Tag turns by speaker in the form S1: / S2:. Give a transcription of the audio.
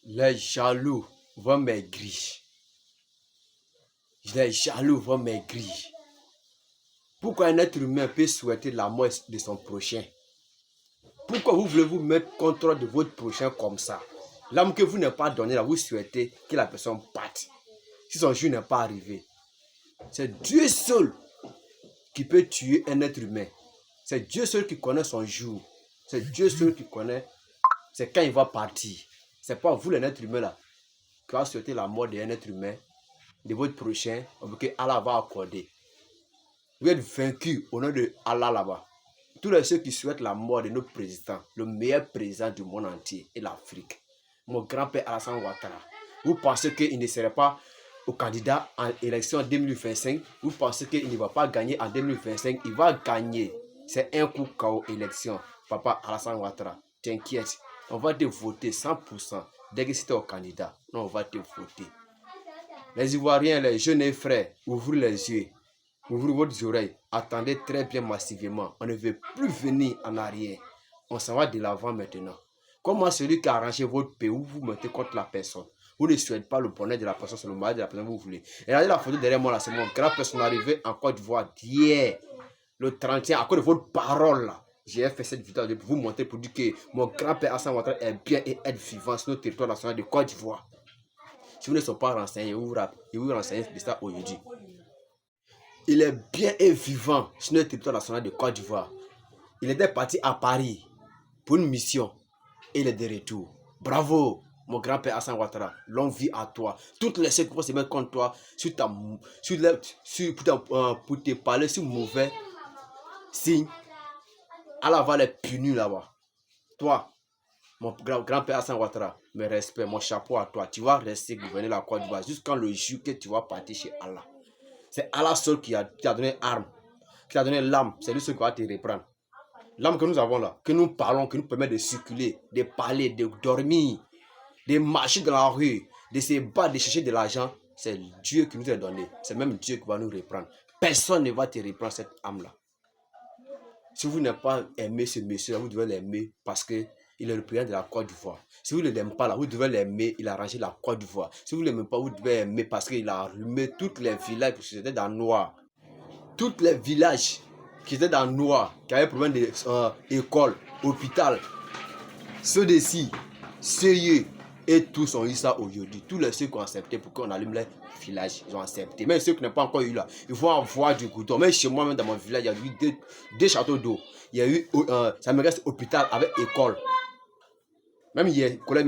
S1: Les jaloux vont maigrir. Les jaloux vont maigrir. Pourquoi un être humain peut souhaiter la mort de son prochain? Pourquoi vous voulez vous mettre contre de votre prochain comme ça? L'âme que vous n'avez pas donné là, vous souhaitez que la personne parte. Si son jour n'est pas arrivé. C'est Dieu seul qui peut tuer un être humain. C'est Dieu seul qui connaît son jour. C'est Dieu seul qui connaît. C'est quand il va partir. C'est pas vous, l'être humain là, qui va souhaiter la mort d'un être humain, de votre prochain, que Allah va accorder. Vous êtes vaincu au nom de Allah là-bas. Tous ceux qui souhaitent la mort de notre président, le meilleur président du monde entier, et l'Afrique, mon grand-père Alassane Ouattara. Vous pensez qu'il ne serait pas au candidat en élection 2025? Vous pensez qu'il ne va pas gagner en 2025? Il va gagner. C'est un coup KO élection. Papa Alassane Ouattara, t'inquiète. On va te voter 100%. Dès que c'était au candidat, on va te voter. Les Ivoiriens, les jeunes et frères, ouvrez les yeux. Ouvrez vos oreilles. Attendez très bien massivement. On ne veut plus venir en arrière. On s'en va de l'avant maintenant. Comment celui qui a arrangé votre pays, vous vous mettez contre la personne? Vous ne souhaitez pas le bonheur de la personne, c'est le mal de la personne que vous voulez. Et regardez la photo derrière moi là, c'est mon grand personne arrivé en Côte d'Ivoire hier, le 31, à cause de votre parole là. J'ai fait cette vidéo pour vous montrer, pour dire que mon grand-père Alassane Ouattara est bien et est vivant sur notre territoire national de Côte d'Ivoire. Si vous ne sont pas renseignés, vous vous renseignez de ça aujourd'hui. Il est bien et vivant sur notre territoire national de Côte d'Ivoire. Il était parti à Paris pour une mission et il est de retour. Bravo, mon grand-père Alassane Ouattara. Longue vie à toi. Toutes les choses qui vont se mettre contre toi pour te parler sur mauvais signes, Allah va les punir là-bas. Toi, mon grand-père Alassane Ouattara, mes respects, mon chapeau à toi. Tu vas rester gouverner la Côte d'Ivoire jusqu'à le jour que tu vas partir chez Allah. C'est Allah seul qui t'a donné l'arme, qui t'a donné l'âme. C'est lui seul qui va te reprendre. L'âme que nous avons là, que nous parlons, qui nous permet de circuler, de parler, de dormir, de marcher dans la rue, de se battre, de chercher de l'argent, c'est Dieu qui nous a donné. C'est même Dieu qui va nous reprendre. Personne ne va te reprendre cette âme-là. Si vous n'avez pas aimé ce monsieur, vous devez l'aimer parce qu'il est le président de la Côte d'Ivoire. Si vous ne l'aimez pas là, vous devez l'aimer, il a arrangé la Côte d'Ivoire. Si vous ne l'aimez pas, vous devez aimer parce qu'il a allumé tous les villages qui étaient dans le noir. Tous les villages qui étaient dans le noir, qui avaient problème d'école, hôpital, ceux d'ici, ceux et tous ont eu ça aujourd'hui. Tous les ceux qui ont accepté pour qu'on allume les villages, ils ont accepté. Même ceux qui n'ont pas encore eu là, il faut avoir du goudron. Même chez moi, même dans mon village, il y a eu deux châteaux d'eau. Il y a eu, ça me reste hôpital avec école. Même il y a collège,